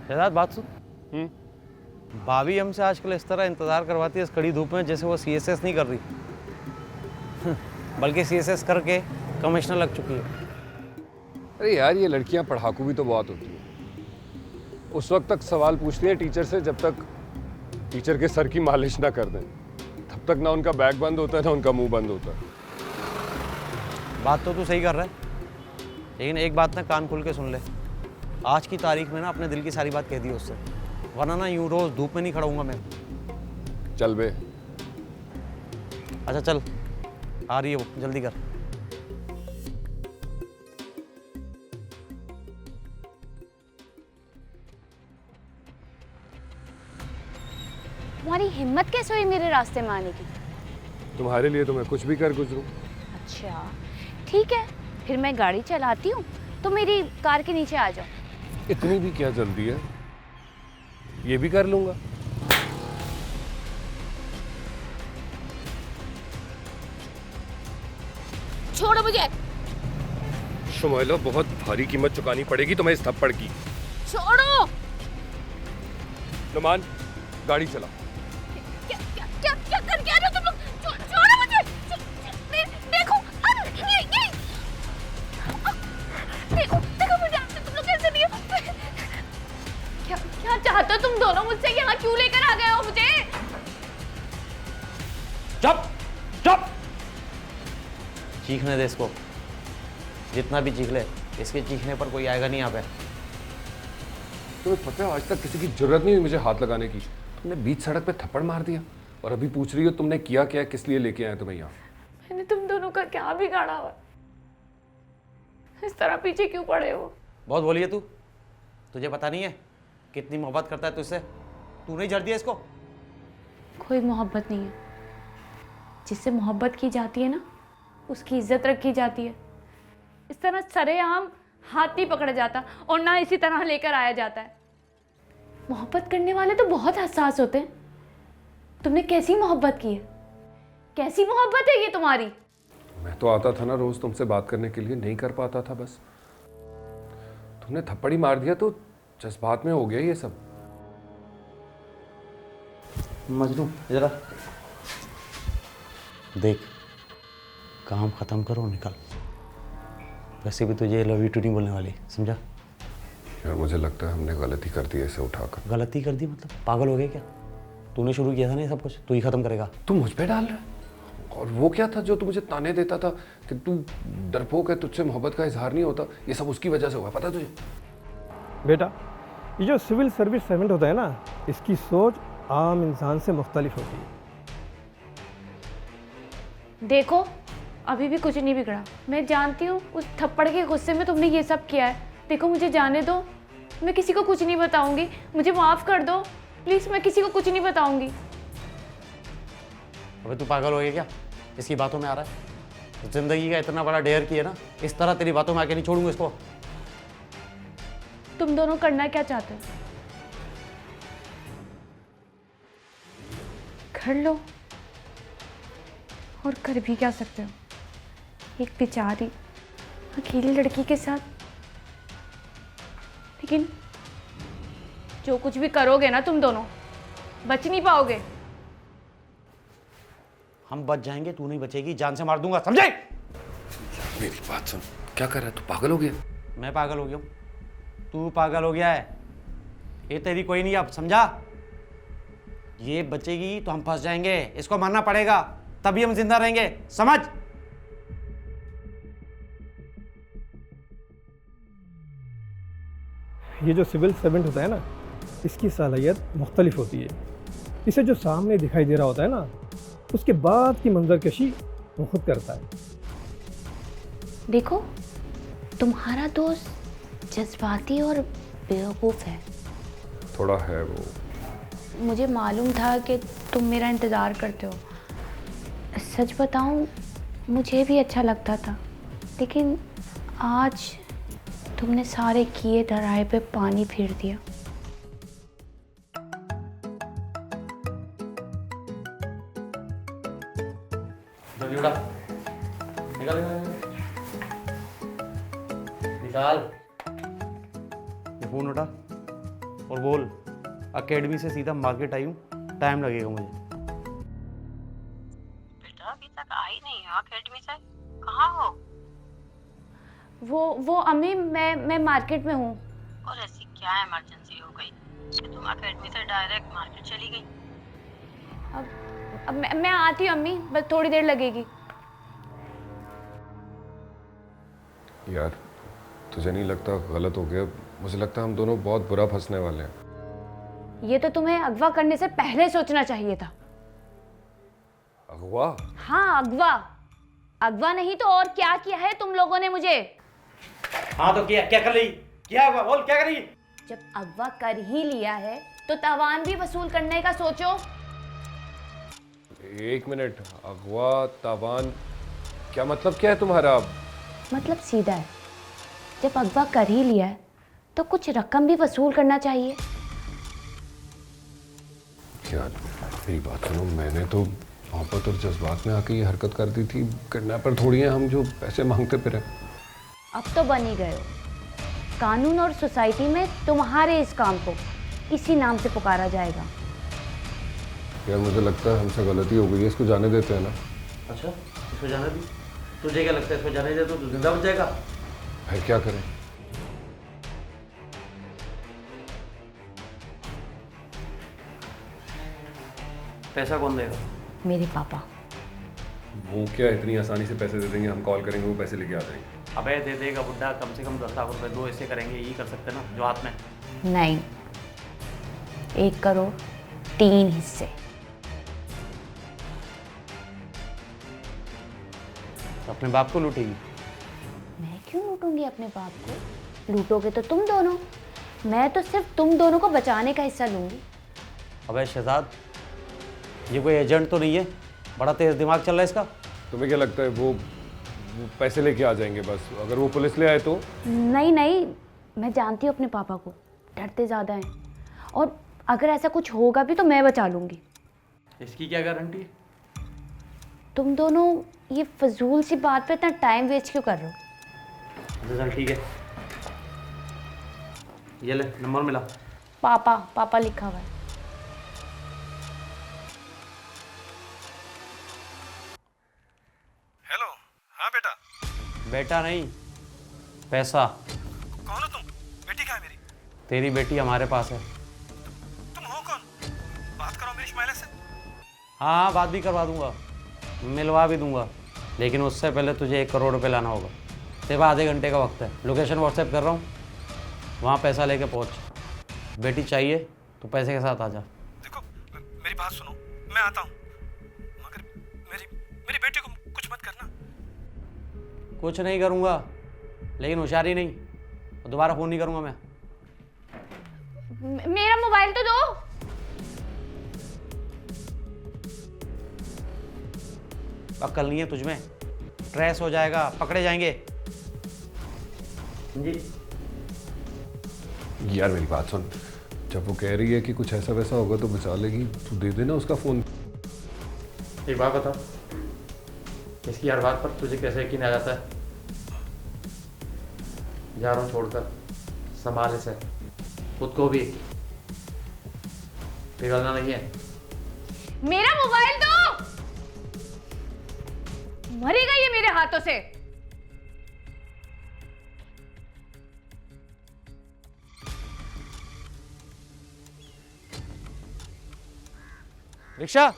शहजाद बात सुन। भाभी हमसे आजकल इस तरह इंतजार करवाती है इस कड़ी धूप में जैसे वो सीएसएस नहीं कर रही बल्कि सीएसएस करके कमिश्नर लग चुकी है। अरे यार, ये लड़कियां पढ़ाकू भी तो बहुत होती हैं। उस वक्त तक सवाल पूछती हैं टीचर से जब तक टीचर के सर की मालिश ना कर दें। तब तक ना उनका बैग बंद होता है ना उनका मुंह बंद होता है। बात तो तू सही कर रहा है, लेकिन एक बात ना कान खोल के सुन ले। आज की तारीख में ना अपने दिल की सारी बात कह दी उससे, वरना ना यूं रोज धूप में नहीं खड़ा हूँगा मैं। चल बे। अच्छा चल, आ रही है वो, जल्दी कर। तुम्हारी हिम्मत कैसे हुई मेरे रास्ते में आने की? तुम्हारे लिए तो मैं कुछ भी कर गुजरूं। अच्छा ठीक है, फिर मैं गाड़ी चलाती हूँ तो मेरी कार के नीचे आ जाओ। इतनी भी क्या जल्दी है, ये भी कर लूंगा। छोड़ो मुझे। शुमाइला, बहुत भारी कीमत चुकानी पड़ेगी तुम्हें इस थप्पड़ की। छोड़ो। नुमान, गाड़ी चला। क्या क्या क्या क्या कर क्या रहे हो तुम लोग? छोड़ो मुझे। देखो देखो देखो मुझे आपसे तुम लोग कैसे नहीं हो? क्या क्या चाहते हो तुम दोनों मुझसे? यहाँ क्यों लेकर आ गए हो मुझे? चुप चुप, चीखने दे इसको, जितना भी चीख ले, इसके चीखने पर कोई आएगा नहीं यहाँ पे। तुम्हें पता है आज तक किसी की जरूरत नहीं हुई मुझे हाथ लगाने की। तुमने बीच सड़क पे थप्पड़ मार दिया और अभी पूछ रही हो तुमने किया क्या, किस लिए लेके आए तुम्हें यहाँ। मैंने तुम दोनों का क्या बिगाड़ा हुआ? इस तरह पीछे क्यों पड़े हो? बहुत बोली है तू, तुझे पता नहीं है कितनी मोहब्बत करता है तुझसे। तू नहीं जड़ दिया इसको। कोई मोहब्बत नहीं है। जिससे मोहब्बत की जाती है ना, उसकी इज्जत रखी जाती है। इस तरह सरेआम हाथ नहीं पकड़ा जाता और ना इसी तरह लेकर आया जाता है। मोहब्बत करने वाले तो बहुत हसास होते हैं। तुमने कैसी मोहब्बत की है? कैसी मोहब्बत है ये तुम्हारी? मैं तो आता था ना रोज तुमसे बात करने के लिए, नहीं कर पाता था बस। तुमने थप्पड़ ही मार दिया तो जज्बात में हो गया ये सब। मजनू जरा देख, काम खत्म करो, निकल। वैसे भी तुझे लव यू टू नहीं बोलने वाली, समझा? यार मुझे लगता है हमने गलती कर दी इसे उठाकर। गलती कर दी मतलब? पागल हो गए क्या? तूने शुरू किया था ना ये सब कुछ, तू ही खत्म करेगा। तू मुझ पे डाल रहा है? और वो क्या था जो तू मुझे ताने देता था कि तू डरपोक है, तुझसे मोहब्बत का इजहार नहीं होता? ये सब उसकी वजह से हुआ, पता तुझे? बेटा, ये जो सिविल सर्विस सर्वेंट होता है ना, इसकी सोच आम इंसान से मुख्तलिफ होती है। देखो, अभी भी कुछ नहीं बिगड़ा। मैं जानती हूँ उस थप्पड़ के गुस्से में तुमने ये सब किया है। देखो मुझे जाने दो, मैं किसी को कुछ नहीं बताऊंगी। मुझे माफ़ कर दो प्लीज़, मैं किसी को कुछ नहीं बताऊंगी। अबे तू पागल हो गया क्या? इसकी बातों में आ रहा है? जिंदगी का इतना बड़ा डेयर किया ना, इस तरह तेरी बातों में आके नहीं छोड़ूंगा इसको। तुम दोनों करना क्या चाहते हो? कर लो, और कर भी क्या सकते हो? एक बेचारी अकेली लड़की के साथ। लेकिन जो कुछ भी करोगे ना तुम दोनों, बच नहीं पाओगे। हम बच जाएंगे, तू नहीं बचेगी, जान से मार दूंगा, समझे? मेरी बात सुन, क्या कर रहा है तू? पागल हो गया? मैं पागल हो गया हूँ? तू पागल हो गया है। ये तेरी कोई नहीं अब, समझा? ये बचेगी तो हम फंस जाएंगे, इसको मारना पड़ेगा तभी हम जिंदा रहेंगे, समझ? ये जो सिविल सर्वेंट होता है ना, इसकी सलाहियत मुख्तलिफ होती है। इसे जो सामने दिखाई दे रहा होता है ना, उसके बाद की मंजरकशी वो खुद करता है। देखो, तुम्हारा दोस्त जज्बाती और बेवकूफ़ है। थोड़ा है वो। मुझे मालूम था कि तुम मेरा इंतज़ार करते हो। सच बताऊं, मुझे भी अच्छा लगता था, लेकिन आज तुमने सारे किए धराए पे पानी फेर दिया। निकाल निकाल, ये फोन उठा। और बोल एकेडमी से सीधा मार्केट आई हूँ, टाइम लगेगा मुझे। बेटा अभी तक आई नहीं हो अकेडमी से, कहाँ हो? वो अम्मी, मैं मार्केट में हूँ। और ऐसी क्या इमरजेंसी हो गई कि तुम अकेडमी से डायरेक्ट मार्केट चली गई? अब मैं आती हूँ अम्मी, बस थोड़ी देर लगेगी। यार तुझे नहीं लगता गलत हो गया? मुझे लगता है हम दोनों बहुत बुरा फंसने वाले हैं। ये तो तुम्हें अगवा करने से पहले सोचना चाहिए था। अगवा? हाँ, अगवा नहीं तो और क्या किया है तुम लोगों ने मुझे? हाँ तो क्या कर रही? क्या हुआ? बोल क्या कर रही? जब अगवा कर ही लिया है तो तावान भी वसूल करने का सोचो। एक मिनट, अगवा तावान क्या मतलब क्या है तुम्हारा? मतलब सीधा है, जब अगवा कर ही लिया है तो कुछ रकम भी वसूल करना चाहिए। यार मेरी बात सुनो, मैंने तो मोहब्बत और जज्बात में आके ये हरकत कर दी थी। किडनैपर थोड़ी है हम जो पैसे मांगते फिरे। अब तो बन ही गए हो। कानून और सोसाइटी में तुम्हारे इस काम को इसी नाम से पुकारा जाएगा। यार मुझे लगता है हमसे गलती हो गई है, इसको जाने देते हैं ना। अच्छा इसको जाने दी? तुझे क्या लगता है इसको जाने दे तो तू जिंदा बच जाएगा? फिर क्या करें? पैसा कौन देगा? मेरे पापा। वो क्या इतनी आसानी से पैसे दे देंगे? हम कॉल करेंगे वो पैसे लेके आ जाएंगे। अबे दे देगा बुड्ढा, कम से कम 10 लाख रुपए दो, ऐसे करेंगे, यही कर सकते ना जो हाथ में। नहीं, 1 करोड़ 3 हिस्से। अपने बाप को लूटेगी? मैं क्यों लूटूंगी अपने बाप को? लूटोगे तो तुम दोनों, मैं तो सिर्फ तुम दोनों को बचाने का हिस्सा लूंगी। अबे शहजाद, ये कोई एजेंट तो नहीं है? बड़ा तेज दिमाग चल रहा है इसका। तुम्हें क्या लगता है वो पैसे लेके आ जाएंगे बस? अगर वो पुलिस ले आए तो? नहीं, मैं जानती हूँ अपने पापा को, डरते ज़्यादा हैं। और अगर ऐसा कुछ होगा भी तो मैं बचा लूँगी। इसकी क्या गारंटी है? तुम दोनों ये फजूल सी बात पे इतना टाइम वेस्ट क्यों कर रहे हो? चल ठीक है, ये ले नंबर मिला। पापा लिखा हुआ है। हेलो, हाँ बेटा। बेटा नहीं, पैसा। कौन हो तुम? बेटी कहाँ है मेरी? तेरी बेटी हमारे पास है। तुम हो कौन? बात करो मेरी इस्माइला से। हाँ बात भी करवा दूंगा, मिलवा भी दूंगा, लेकिन उससे पहले तुझे 1 करोड़ रुपए लाना होगा। सिर्फ आधे घंटे का वक्त है, लोकेशन व्हाट्सएप कर रहा हूँ, वहाँ पैसा लेके पहुँच। बेटी चाहिए तो पैसे के साथ आ जा। देखो मेरी बात सुनो, मैं आता हूँ, मगर मेरी बेटी को कुछ मत करना। कुछ नहीं करूँगा, लेकिन होशियारी नहीं, और दोबारा फ़ोन नहीं करूँगा मैं। मेरा मोबाइल तो दो। अक्ल नहीं है तुझमें? ट्रेस हो जाएगा, पकड़े जाएंगे। जी यार मेरी बात सुन, जब वो कह रही है कि कुछ ऐसा वैसा होगा तो बचा लेगी, तू दे देना उसका फ़ोन। एक बात बता, इसकी हर बात पर तुझे कैसे यकीन आ जाता है? जा रहा हूँ छोड़कर, संभाले से, खुद को भी पिघलना नहीं है। मेरा मोबाइल दो। मरेगा ये मेरे हाथों से। रिक्शा।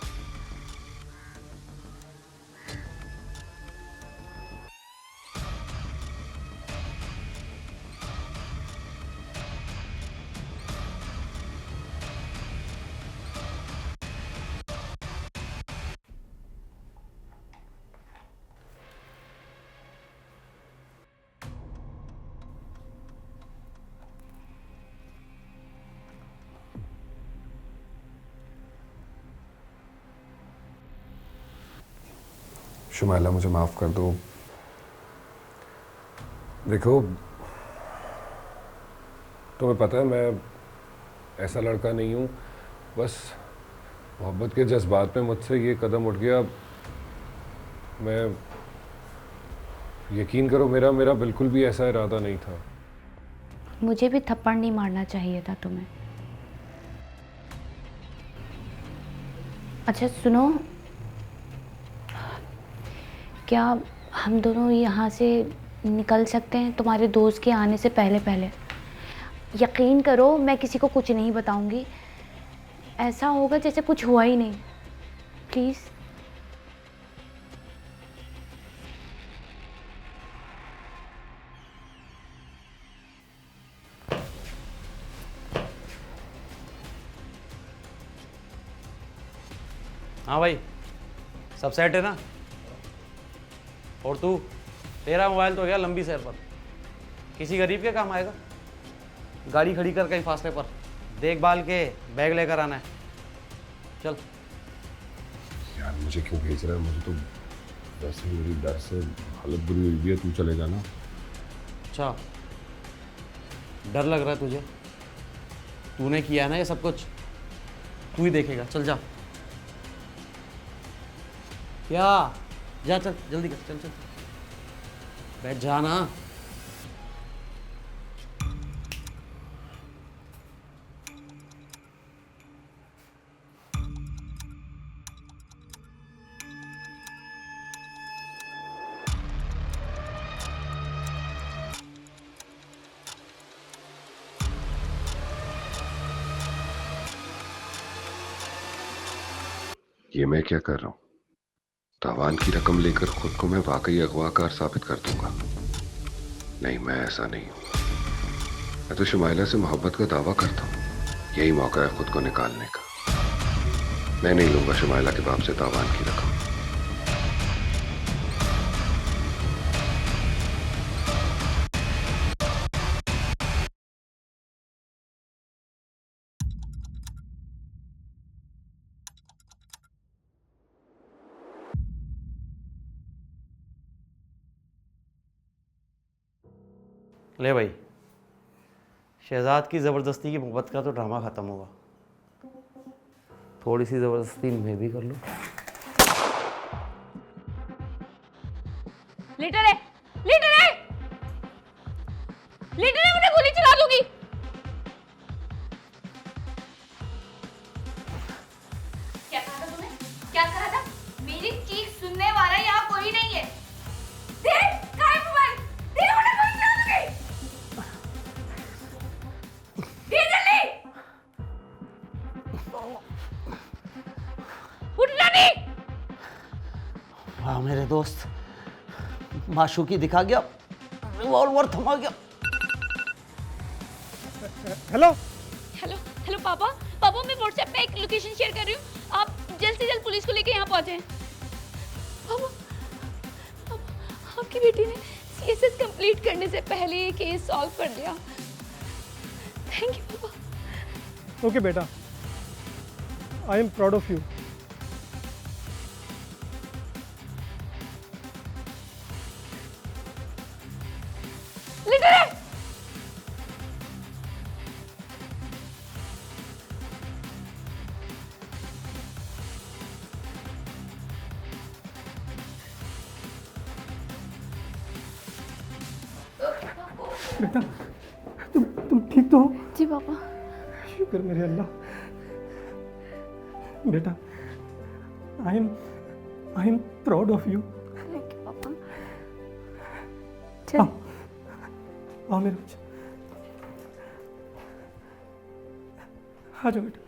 शुमाइला मुझे माफ़ कर दो। देखो तुम्हें पता है मैं ऐसा लड़का नहीं हूँ, बस मोहब्बत के जज्बात में मुझसे ये कदम उठ गया। मैं यकीन करो मेरा बिल्कुल भी ऐसा इरादा नहीं था। मुझे भी थप्पड़ नहीं मारना चाहिए था तुम्हें। अच्छा सुनो, क्या हम दोनों यहाँ से निकल सकते हैं तुम्हारे दोस्त के आने से पहले पहले? यकीन करो मैं किसी को कुछ नहीं बताऊंगी, ऐसा होगा जैसे कुछ हुआ ही नहीं। प्लीज़। हाँ भाई, सब सेट है ना? और तू, तेरा मोबाइल तो गया लंबी सैर पर, किसी गरीब के काम आएगा? गाड़ी खड़ी कर कहीं फासले पर, देखभाल के बैग लेकर आना है। चल। यार मुझे क्यों भेज रहा है? मुझे तो वैसे ही मेरी डर से हालत बुरी हुई भी है। तू चले जाना। अच्छा, डर लग रहा है तुझे? तूने किया ना ये सब कुछ, तू ही देखेगा। चल जा। क्या? जा चल, जल्दी कर, चल चल बैठ जा ना। ये मैं क्या कर रहा हूँ? तावान की रकम लेकर खुद को मैं वाकई अगवाकार साबित कर दूंगा। नहीं, मैं ऐसा नहीं हूं। मैं तो शुमाइला से मोहब्बत का दावा करता हूँ। यही मौका है खुद को निकालने का। मैं नहीं लूंगा शुमाइला के बाप से तावान की रकम। ले भाई, शहजाद की ज़बरदस्ती की मोहब्बत का तो ड्रामा ख़त्म होगा। थोड़ी सी ज़बरदस्ती मैं भी कर लूँ। लीटर है, लीटर है, लीटर है, मुझे गोली चला दूंगी। क्या कहा था तूने? क्या कहा था? मेरी चीख सुनने वाला यहाँ कोई नहीं है। दे, कहाँ है मोबाइल? दे, मुझे गोली चला दूंगी। दे जल्दी। उठना नहीं। वाह मेरे दोस्त, माशूकी दिखा गया, रिवॉल्वर थमा गया। हेलो। हेलो हेलो पापा, पापा मैं व्हाट्सएप पे एक लोकेशन शेयर कर रही हूँ, आप जल्द से जल्द पुलिस को लेके यहाँ पहुँचे। पापा, पापा आपकी बेटी ने सीएसएस कंप्लीट करने से पहले ये केस सॉल्व कर दिया। थैंक यू पापा। ओके बेटा, I am proud of you. Litre है। बेटा, तुम ठीक तो हो? जी पापा। शुक्र मेरे अल्लाह। बेटा, I am proud of you. Thank you पापा। आओ, आओ मेरे बच्चे, आ जाओ बेटा।